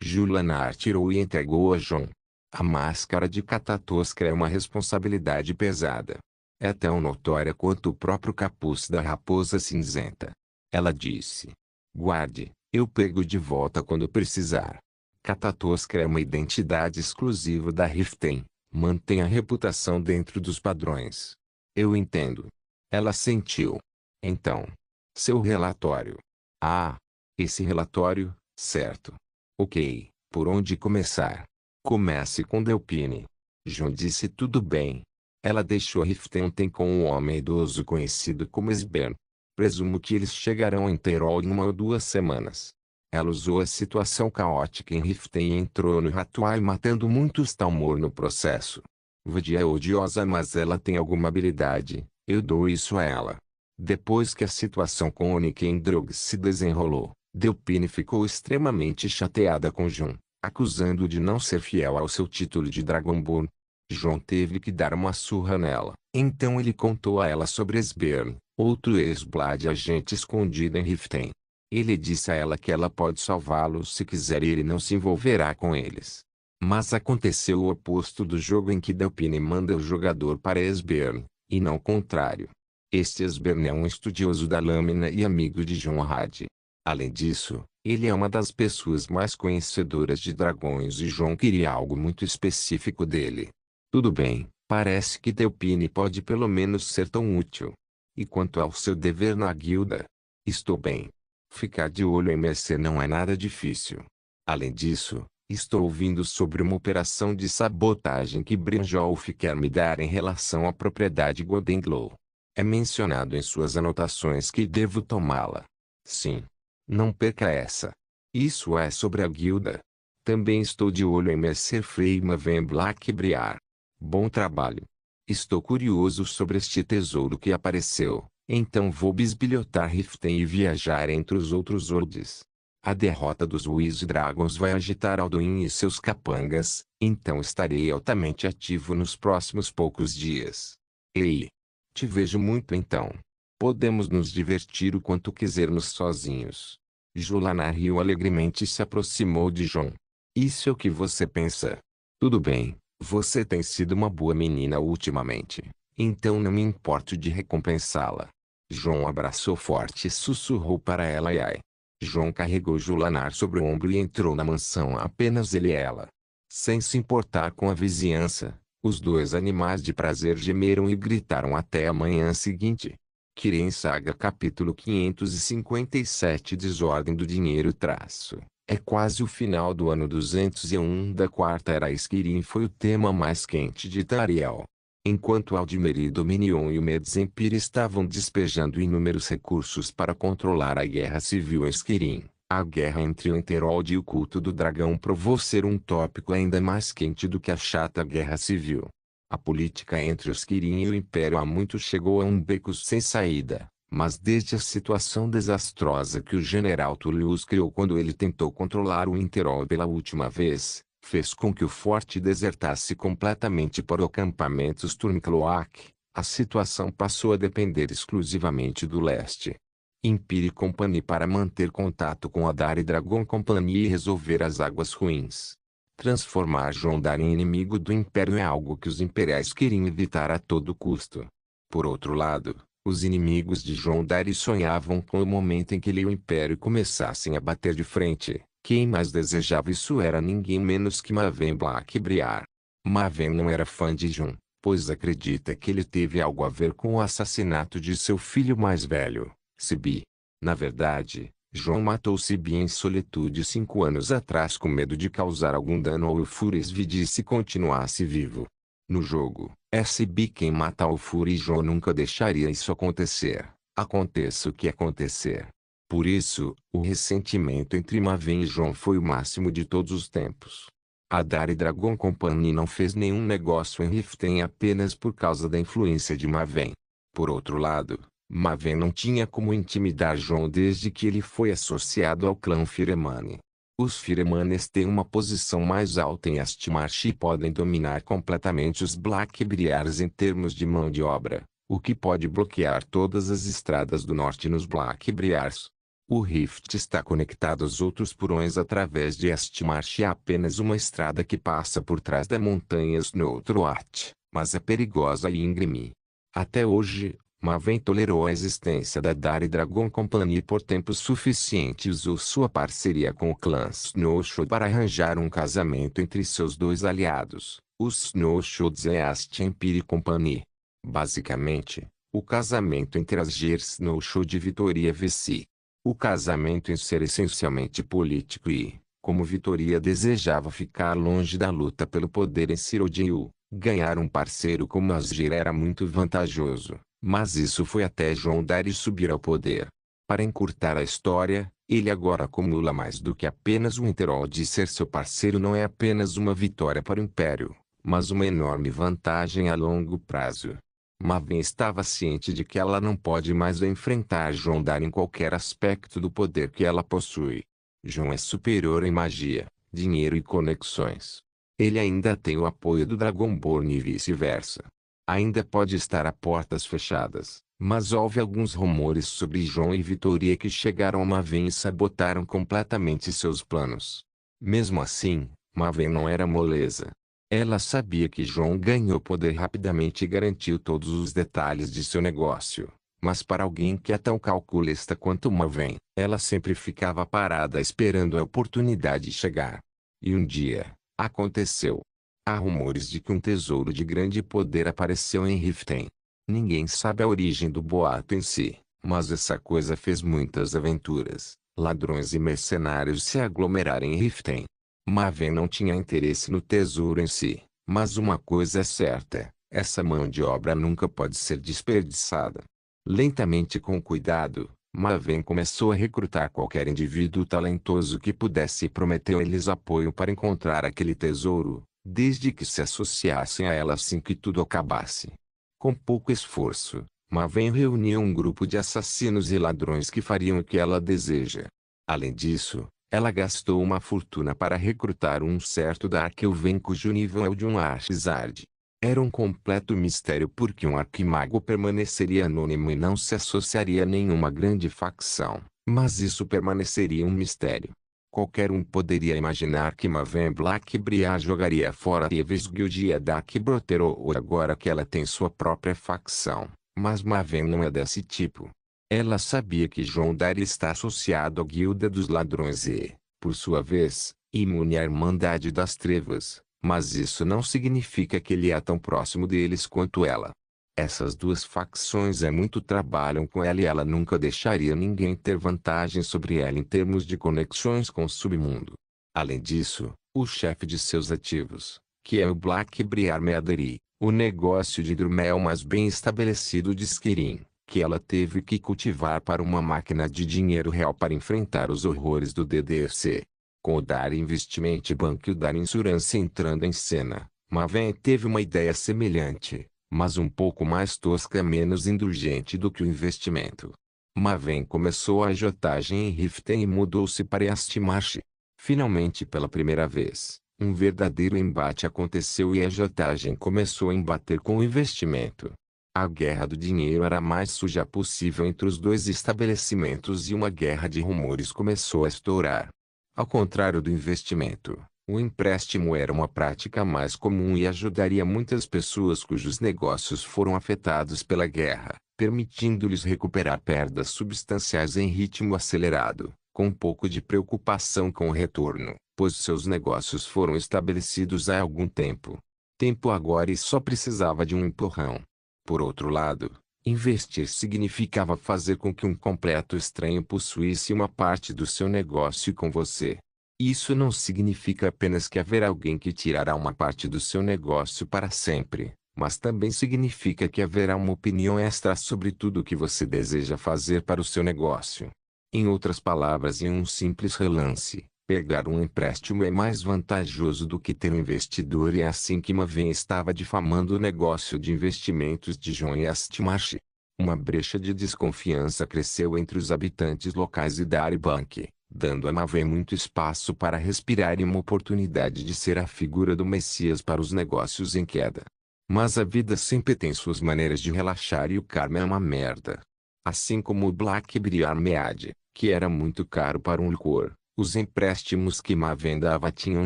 Julanar tirou e entregou a João. A máscara de Catatosca é uma responsabilidade pesada. É tão notória quanto o próprio capuz da raposa cinzenta. Ela disse. Guarde, eu pego de volta quando precisar. Catatosca é uma identidade exclusiva da Riften. Mantém a reputação dentro dos padrões. Eu entendo. Ela sentiu. Então. Seu relatório. Ah. Esse relatório, certo. Ok, por onde começar? Comece com Delpine. João disse tudo bem. Ela deixou Riften ontem com um homem idoso conhecido como Esbern. Presumo que eles chegarão em Terol em 1 ou 2 semanas. Ela usou a situação caótica em Riften e entrou no Ratuai matando muitos Talmor no processo. Vadia é odiosa mas ela tem alguma habilidade, eu dou isso a ela. Depois que a situação com Onikendrog se desenrolou, Delpine ficou extremamente chateada com João, acusando-o de não ser fiel ao seu título de Dragonborn. João teve que dar uma surra nela. Então ele contou a ela sobre Esbern, outro ex-Blood agente escondido em Riften. Ele disse a ela que ela pode salvá-los se quiser e ele não se envolverá com eles. Mas aconteceu o oposto do jogo em que Delpine manda o jogador para Esbern, e não o contrário. Este Esbern é um estudioso da lâmina e amigo de João Had. Além disso, ele é uma das pessoas mais conhecedoras de dragões e João queria algo muito específico dele. Tudo bem, parece que Delpine pode pelo menos ser tão útil. E quanto ao seu dever na guilda? Estou bem. Ficar de olho em Mercer não é nada difícil. Além disso, estou ouvindo sobre uma operação de sabotagem que Brynjolf quer me dar em relação à propriedade Godenglow. É mencionado em suas anotações que devo tomá-la. Sim. Não perca essa. Isso é sobre a guilda. Também estou de olho em Mercer Freima Van Blackbriar. Bom trabalho. Estou curioso sobre este tesouro que apareceu. Então vou bisbilhotar Riften e viajar entre os outros Olds. A derrota dos Wizard Dragons vai agitar Alduin e seus capangas, então estarei altamente ativo nos próximos poucos dias. Ei! Te vejo muito então. Podemos nos divertir o quanto quisermos sozinhos. Julanar riu alegremente e se aproximou de João. Isso é o que você pensa. Tudo bem, você tem sido uma boa menina ultimamente. Então não me importo de recompensá-la. João abraçou forte e sussurrou para ela ai. João carregou Julanar sobre o ombro e entrou na mansão apenas ele e ela. Sem se importar com a vizinhança, os dois animais de prazer gemeram e gritaram até a manhã seguinte. Kirin Saga capítulo 557 Desordem do dinheiro traço. É quase o final do ano 201 da Quarta Era. Esquirim foi o tema mais quente de Tariel. Enquanto Aldmer e Dominion e o Medzempir estavam despejando inúmeros recursos para controlar a guerra civil em Esquirim, a guerra entre o Enterold e o culto do dragão provou ser um tópico ainda mais quente do que a chata guerra civil. A política entre os Quirim e o Império há muito chegou a um beco sem saída, mas desde a situação desastrosa que o general Tullius criou quando ele tentou controlar o Interol pela última vez, fez com que o forte desertasse completamente para o acampamento Sturmcloak, a situação passou a depender exclusivamente do leste. Impire Company para manter contato com a Dari Dragon Company e resolver as águas ruins. Transformar Jondar em inimigo do Império é algo que os imperiais queriam evitar a todo custo. Por outro lado, os inimigos de Jondar sonhavam com o momento em que ele e o Império começassem a bater de frente. Quem mais desejava isso era ninguém menos que Maven Blackbriar. Maven não era fã de Jon, pois acredita que ele teve algo a ver com o assassinato de seu filho mais velho, Sibi. Na verdade, Jon matou Sibi em solitude 5 anos atrás com medo de causar algum dano ao Euphoriesvide se continuasse vivo. No jogo, é Sibi quem mata Alfuri e Jon nunca deixaria isso acontecer, aconteça o que acontecer. Por isso, o ressentimento entre Maven e Jon foi o máximo de todos os tempos. A Dari Dragon Company não fez nenhum negócio em Riften apenas por causa da influência de Maven. Por outro lado, Maven não tinha como intimidar Jon desde que ele foi associado ao clã Firemane. Os Firemanes têm uma posição mais alta em Astmarsh e podem dominar completamente os Blackbriars em termos de mão de obra, o que pode bloquear todas as estradas do norte nos Blackbriars. O Rift está conectado aos outros porões através de Astmarsh e há apenas uma estrada que passa por trás da montanha Snowthroat, mas é perigosa e íngreme. Até hoje, Maven tolerou a existência da Dari Dragon Company por tempo suficiente e usou sua parceria com o clã Snowshoe para arranjar um casamento entre seus dois aliados, os Snowshoes e a Empire Company. Basicamente, o casamento entre as Snowshoe de Vitoria VC. O casamento em ser essencialmente político e, como Vitoria desejava ficar longe da luta pelo poder em Cyrodiil, ganhar um parceiro como Asgir era muito vantajoso. Mas isso foi até Jondar subir ao poder. Para encurtar a história, ele agora acumula mais do que apenas o Enterold e ser seu parceiro não é apenas uma vitória para o Império, mas uma enorme vantagem a longo prazo. Maven estava ciente de que ela não pode mais enfrentar Jondar em qualquer aspecto do poder que ela possui. Jon é superior em magia, dinheiro e conexões. Ele ainda tem o apoio do Dragonborn e vice-versa. Ainda pode estar a portas fechadas, mas houve alguns rumores sobre Jon e Vitoria que chegaram a Maven e sabotaram completamente seus planos. Mesmo assim, Maven não era moleza. Ela sabia que Jon ganhou poder rapidamente e garantiu todos os detalhes de seu negócio. Mas para alguém que é tão calculista quanto Maven, ela sempre ficava parada esperando a oportunidade chegar. E um dia, aconteceu. Há rumores de que um tesouro de grande poder apareceu em Riften. Ninguém sabe a origem do boato em si, mas essa coisa fez muitas aventuras, ladrões e mercenários se aglomerarem em Riften. Maven não tinha interesse no tesouro em si, mas uma coisa é certa, essa mão de obra nunca pode ser desperdiçada. Lentamente e com cuidado, Maven começou a recrutar qualquer indivíduo talentoso que pudesse e prometeu a eles apoio para encontrar aquele tesouro, desde que se associassem a ela assim que tudo acabasse. Com pouco esforço, Maven reuniu um grupo de assassinos e ladrões que fariam o que ela deseja. Além disso, ela gastou uma fortuna para recrutar um certo Dark Elven cujo nível é o de um Archizard. Era um completo mistério porque um arquimago permaneceria anônimo e não se associaria a nenhuma grande facção, mas isso permaneceria um mistério. Qualquer um poderia imaginar que Maven Blackbriar jogaria fora Thieves Guild e a Dark Brotherhood agora que ela tem sua própria facção, mas Maven não é desse tipo. Ela sabia que Jondar está associado à Guilda dos Ladrões e, por sua vez, imune à Irmandade das Trevas, mas isso não significa que ele é tão próximo deles quanto ela. Essas duas facções muito trabalham com ela e ela nunca deixaria ninguém ter vantagem sobre ela em termos de conexões com o submundo. Além disso, o chefe de seus ativos, que é o Blackbriar Meadery, o negócio de hidromel mais bem estabelecido de Skirin, que ela teve que cultivar para uma máquina de dinheiro real para enfrentar os horrores do DDC. Com o Dar Investment Bank e o Dar Insurance entrando em cena, Maven teve uma ideia semelhante, mas um pouco mais tosca e menos indulgente do que o investimento. Maven começou a agiotagem em Riften e mudou-se para Yastmarsh. Finalmente, pela primeira vez, um verdadeiro embate aconteceu e a agiotagem começou a embater com o investimento. A guerra do dinheiro era a mais suja possível entre os dois estabelecimentos e uma guerra de rumores começou a estourar. Ao contrário do investimento, o empréstimo era uma prática mais comum e ajudaria muitas pessoas cujos negócios foram afetados pela guerra, permitindo-lhes recuperar perdas substanciais em ritmo acelerado, com um pouco de preocupação com o retorno, pois seus negócios foram estabelecidos há algum tempo. Tempo agora e só precisava de um empurrão. Por outro lado, investir significava fazer com que um completo estranho possuísse uma parte do seu negócio com você. Isso não significa apenas que haverá alguém que tirará uma parte do seu negócio para sempre, mas também significa que haverá uma opinião extra sobre tudo o que você deseja fazer para o seu negócio. Em outras palavras, em um simples relance, pegar um empréstimo é mais vantajoso do que ter um investidor e é assim que Maven estava difamando o negócio de investimentos de John Yastmarsh. Uma brecha de desconfiança cresceu entre os habitantes locais e Dar Bank, dando a Maven muito espaço para respirar e uma oportunidade de ser a figura do Messias para os negócios em queda. Mas a vida sempre tem suas maneiras de relaxar e o karma é uma merda. Assim como o Blackbriar Mead, que era muito caro para um licor, os empréstimos que Maven dava tinham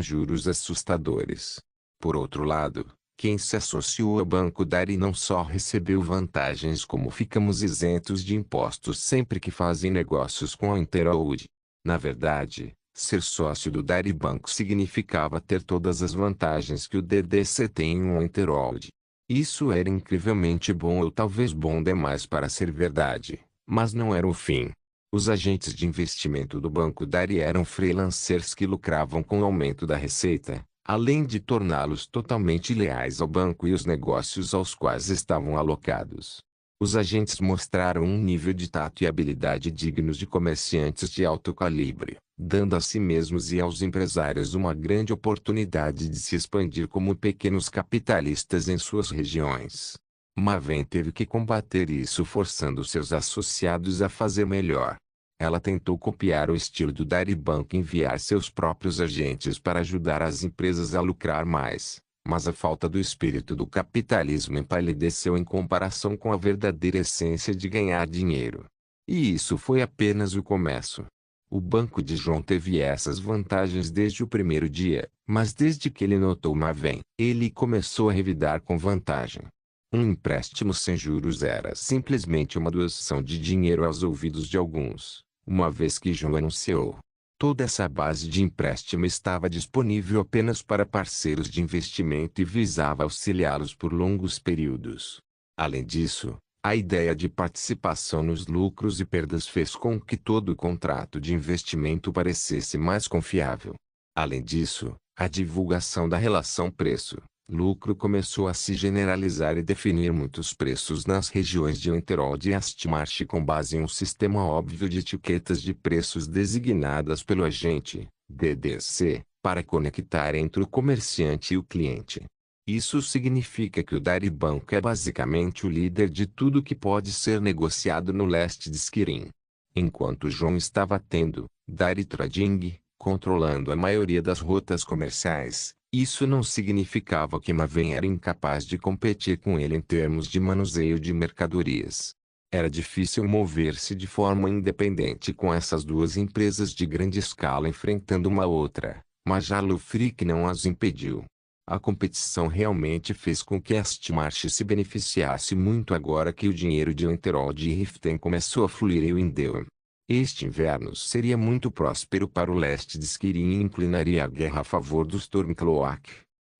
juros assustadores. Por outro lado, quem se associou ao Banco Dari não só recebeu vantagens como ficamos isentos de impostos sempre que fazem negócios com a Interhold. Na verdade, ser sócio do Dari Bank significava ter todas as vantagens que o DDC tem em um Interhold. Isso era incrivelmente bom ou talvez bom demais para ser verdade, mas não era o fim. Os agentes de investimento do Banco Dari eram freelancers que lucravam com o aumento da receita, além de torná-los totalmente leais ao banco e os negócios aos quais estavam alocados. Os agentes mostraram um nível de tato e habilidade dignos de comerciantes de alto calibre, dando a si mesmos e aos empresários uma grande oportunidade de se expandir como pequenos capitalistas em suas regiões. Maven teve que combater isso forçando seus associados a fazer melhor. Ela tentou copiar o estilo do Dari Bank e enviar seus próprios agentes para ajudar as empresas a lucrar mais, mas a falta do espírito do capitalismo empalideceu em comparação com a verdadeira essência de ganhar dinheiro. E isso foi apenas o começo. O Banco de John teve essas vantagens desde o primeiro dia, mas desde que ele notou Maven, ele começou a revidar com vantagem. Um empréstimo sem juros era simplesmente uma doação de dinheiro aos ouvidos de alguns, uma vez que John anunciou. Toda essa base de empréstimo estava disponível apenas para parceiros de investimento e visava auxiliá-los por longos períodos. Além disso, a ideia de participação nos lucros e perdas fez com que todo o contrato de investimento parecesse mais confiável. Além disso, a divulgação da relação preço-lucro começou a se generalizar e definir muitos preços nas regiões de Interhold e Yastmarsh com base em um sistema óbvio de etiquetas de preços designadas pelo agente, DDC, para conectar entre o comerciante e o cliente. Isso significa que o Dari Bank é basicamente o líder de tudo que pode ser negociado no leste de Skirin. Enquanto John estava tendo Dari Trading, controlando a maioria das rotas comerciais, isso não significava que Maven era incapaz de competir com ele em termos de manuseio de mercadorias. Era difícil mover-se de forma independente com essas duas empresas de grande escala enfrentando uma outra, mas Jalo Frick não as impediu. A competição realmente fez com que Yastmarsh se beneficiasse muito agora que o dinheiro de Interhold e Riften começou a fluir em Window. Este inverno seria muito próspero para o leste de Skirin e inclinaria a guerra a favor do Stormcloak.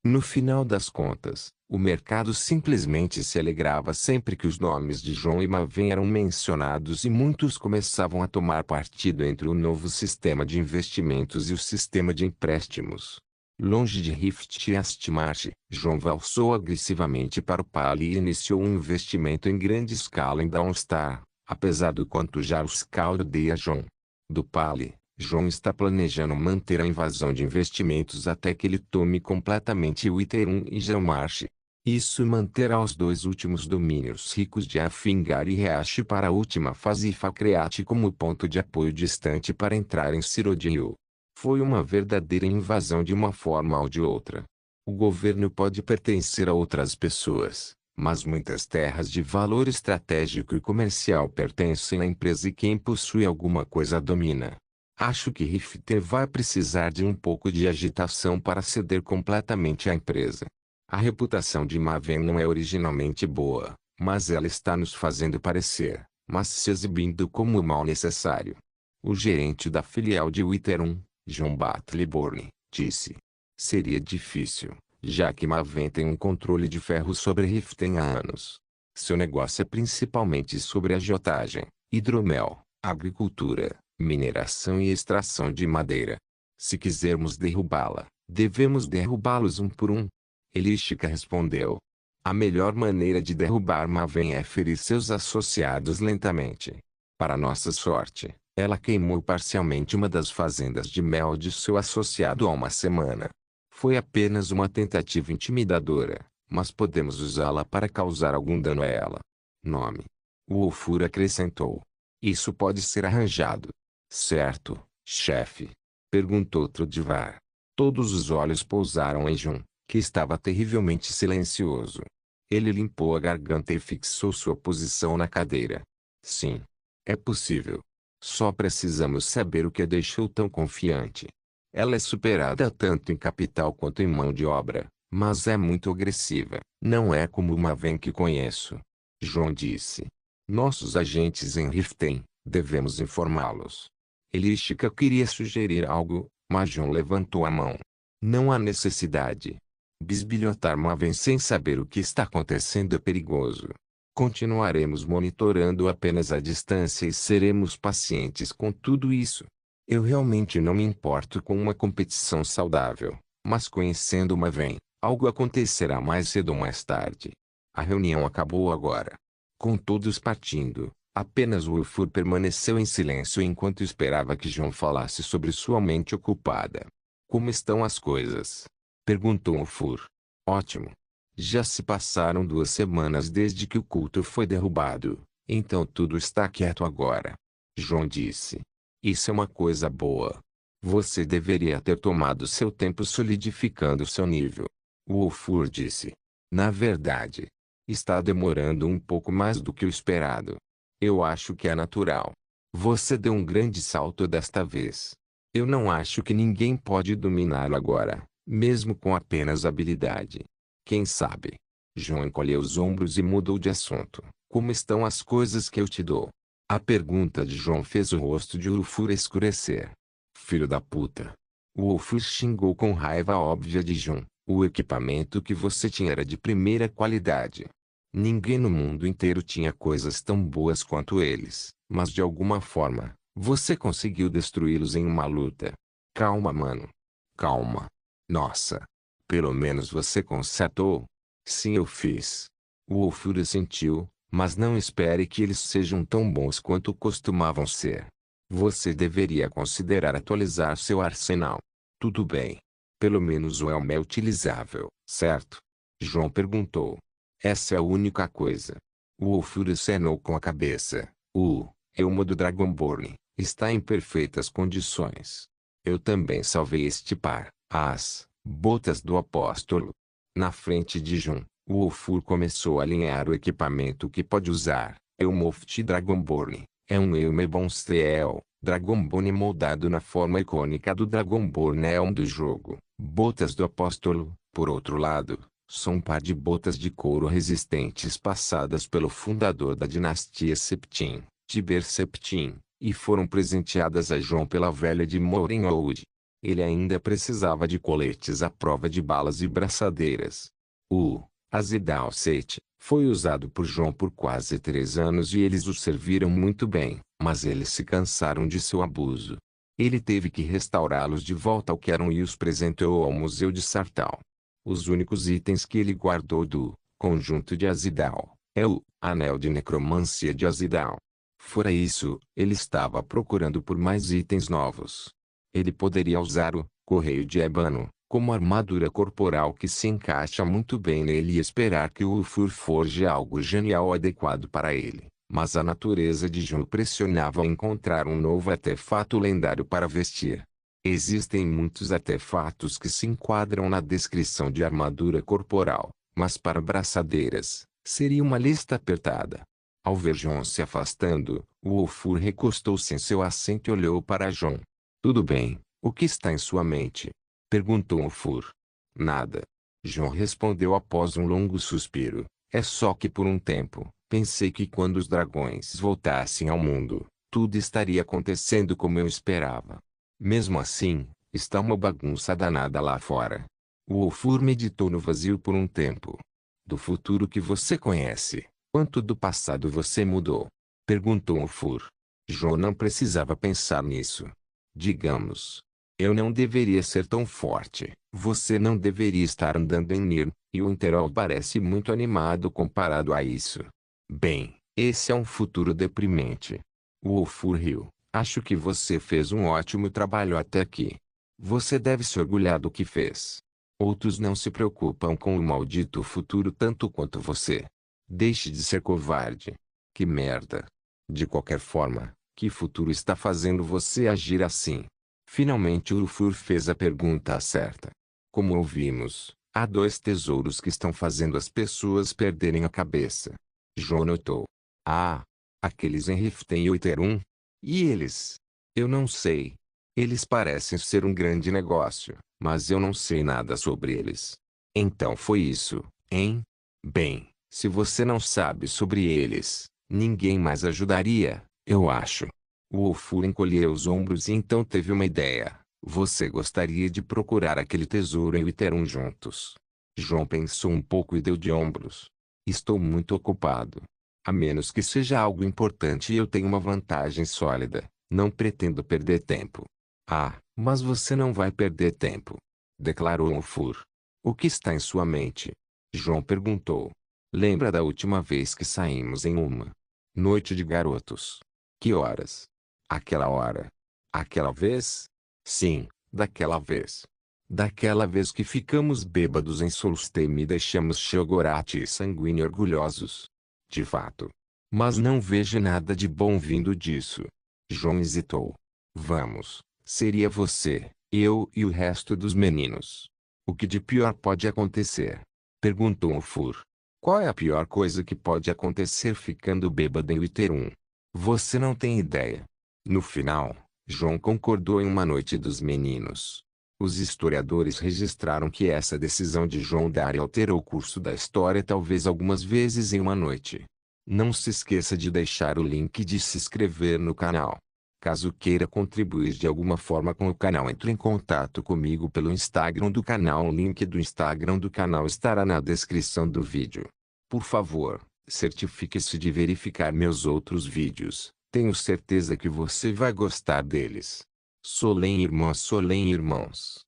No final das contas, o mercado simplesmente se alegrava sempre que os nomes de John e Maven eram mencionados e muitos começavam a tomar partido entre o novo sistema de investimentos e o sistema de empréstimos. Longe de Rift e Astmarsh, John valsou agressivamente para o Pali e iniciou um investimento em grande escala em Dawnstar, apesar do quanto Jarscal odeia John. Do Pali, John está planejando manter a invasão de investimentos até que ele tome completamente Wither 1 e Gelmarsh. Isso manterá os dois últimos domínios ricos de Afingar e Reash para a última fase e Fakreat como ponto de apoio distante para entrar em Cyrodiil. Foi uma verdadeira invasão de uma forma ou de outra. O governo pode pertencer a outras pessoas, mas muitas terras de valor estratégico e comercial pertencem à empresa e quem possui alguma coisa domina. Acho que Rifter vai precisar de um pouco de agitação para ceder completamente à empresa. A reputação de Maven não é originalmente boa, mas ela está nos fazendo parecer, mas se exibindo como o mal necessário. O gerente da filial de Wither 1, John Batleyborn, disse. Seria difícil, já que Maven tem um controle de ferro sobre Riften há anos. Seu negócio é principalmente sobre agiotagem, hidromel, agricultura, mineração e extração de madeira. Se quisermos derrubá-la, devemos derrubá-los um por um. Elishka respondeu. A melhor maneira de derrubar Maven é ferir seus associados lentamente. Para nossa sorte, ela queimou parcialmente uma das fazendas de mel de seu associado há uma semana. Foi apenas uma tentativa intimidadora, mas podemos usá-la para causar algum dano a ela. Nome. O Wolfur acrescentou. Isso pode ser arranjado. Certo, chefe? Perguntou Trudivar. Todos os olhos pousaram em Jun, que estava terrivelmente silencioso. Ele limpou a garganta e fixou sua posição na cadeira. Sim. É possível. Só precisamos saber o que a deixou tão confiante. Ela é superada tanto em capital quanto em mão de obra, mas é muito agressiva. Não é como uma Maven que conheço. John disse. Nossos agentes em Riften, devemos informá-los. Elishka queria sugerir algo, mas John levantou a mão. Não há necessidade. Bisbilhotar Maven sem saber o que está acontecendo é perigoso. Continuaremos monitorando apenas a distância e seremos pacientes com tudo isso. Eu realmente não me importo com uma competição saudável, mas conhecendo Maven, algo acontecerá mais cedo ou mais tarde. A reunião acabou agora. Com todos partindo, apenas Wolfur permaneceu em silêncio enquanto esperava que John falasse sobre sua mente ocupada. Como estão as coisas? Perguntou Wolfur. Ótimo. Já se passaram 2 semanas desde que o culto foi derrubado, então tudo está quieto agora. John disse. Isso é uma coisa boa. Você deveria ter tomado seu tempo solidificando seu nível. Wolfur disse. Na verdade, está demorando um pouco mais do que o esperado. Eu acho que é natural. Você deu um grande salto desta vez. Eu não acho que ninguém pode dominá-lo agora, mesmo com apenas habilidade. Quem sabe? John encolheu os ombros e mudou de assunto. Como estão as coisas que eu te dou? A pergunta de John fez o rosto de Wolfur escurecer. Filho da puta. Wolfur xingou com raiva óbvia de John. O equipamento que você tinha era de primeira qualidade. Ninguém no mundo inteiro tinha coisas tão boas quanto eles, mas de alguma forma, você conseguiu destruí-los em uma luta. Calma, mano. Calma. Nossa. Pelo menos você consertou? Sim, eu fiz. O Wolfur assentiu, mas não espere que eles sejam tão bons quanto costumavam ser. Você deveria considerar atualizar seu arsenal. Tudo bem. Pelo menos o elmo é utilizável, certo? João perguntou. Essa é a única coisa. O Wolfur acenou com a cabeça. O elmo do Dragonborn está em perfeitas condições. Eu também salvei este par. As botas do apóstolo. Na frente de Jun, o Wolfur começou a alinhar o equipamento que pode usar. Elmoft Dragonborn. É um Elme Bonstreel, Dragonborn moldado na forma icônica do Dragonborn Elm do jogo. Botas do apóstolo, por outro lado, são um par de botas de couro resistentes passadas pelo fundador da dinastia Septim, Tiber Septim, e foram presenteadas a João pela velha de Morinhold. Ele ainda precisava de coletes à prova de balas e braçadeiras. O Azidal Sete foi usado por João por quase 3 anos e eles o serviram muito bem, mas eles se cansaram de seu abuso. Ele teve que restaurá-los de volta ao que eram e os apresentou ao Museu de Sartau. Os únicos itens que ele guardou do conjunto de Azidal é o Anel de Necromancia de Azidal. Fora isso, ele estava procurando por mais itens novos. Ele poderia usar o Correio de Ébano como armadura corporal que se encaixa muito bem nele e esperar que o Ulfur forje algo genial adequado para ele. Mas a natureza de Jun pressionava a encontrar um novo artefato lendário para vestir. Existem muitos artefatos que se enquadram na descrição de armadura corporal, mas para braçadeiras, seria uma lista apertada. Ao ver Jon se afastando, o Ulfur recostou-se em seu assento e olhou para Jon. Tudo bem, o que está em sua mente? Perguntou Ulfur. Nada. Jon respondeu após um longo suspiro. É só que por um tempo, pensei que quando os dragões voltassem ao mundo, tudo estaria acontecendo como eu esperava. Mesmo assim, está uma bagunça danada lá fora. O Ulfur meditou no vazio por um tempo. Do futuro que você conhece, quanto do passado você mudou? Perguntou Ulfur. Jon não precisava pensar nisso. Digamos. Eu não deveria ser tão forte. Você não deveria estar andando em Nir, e o Interol parece muito animado comparado a isso. Bem, esse é um futuro deprimente. O Ulfur riu. Acho que você fez um ótimo trabalho até aqui. Você deve se orgulhar do que fez. Outros não se preocupam com o maldito futuro tanto quanto você. Deixe de ser covarde. Que merda. De qualquer forma, que futuro está fazendo você agir assim? Finalmente Ulfur fez a pergunta certa. Como ouvimos, há 2 tesouros que estão fazendo as pessoas perderem a cabeça. Jon notou. Ah, aqueles em Riften e Oiterum? E eles? Eu não sei. Eles parecem ser um grande negócio, mas eu não sei nada sobre eles. Então foi isso, hein? Bem, se você não sabe sobre eles, ninguém mais ajudaria, eu acho. O Ulfur encolheu os ombros e então teve uma ideia. Você gostaria de procurar aquele tesouro em Iterum juntos? Jon pensou um pouco e deu de ombros. Estou muito ocupado. A menos que seja algo importante e eu tenha uma vantagem sólida, não pretendo perder tempo. Ah, mas você não vai perder tempo, declarou Ulfur. O que está em sua mente? Jon perguntou. Lembra da última vez que saímos em uma noite de garotos? Que horas? Aquela hora. Aquela vez? Sim, daquela vez. Daquela vez que ficamos bêbados em Solstheim e deixamos Sheogorath e Sanguíneo orgulhosos. De fato. Mas não vejo nada de bom vindo disso. Jon hesitou. Vamos, seria você, eu e o resto dos meninos. O que de pior pode acontecer? Perguntou Ulfur. Qual é a pior coisa que pode acontecer ficando bêbado em Iterum? Você não tem ideia. No final, Jon concordou em uma noite dos meninos. Os historiadores registraram que essa decisão de Jon Dari alterou o curso da história talvez algumas vezes em uma noite. Não se esqueça de deixar o link de se inscrever no canal. Caso queira contribuir de alguma forma com o canal, entre em contato comigo pelo Instagram do canal. O link do Instagram do canal estará na descrição do vídeo. Por favor, certifique-se de verificar meus outros vídeos. Tenho certeza que você vai gostar deles. Solem irmãos.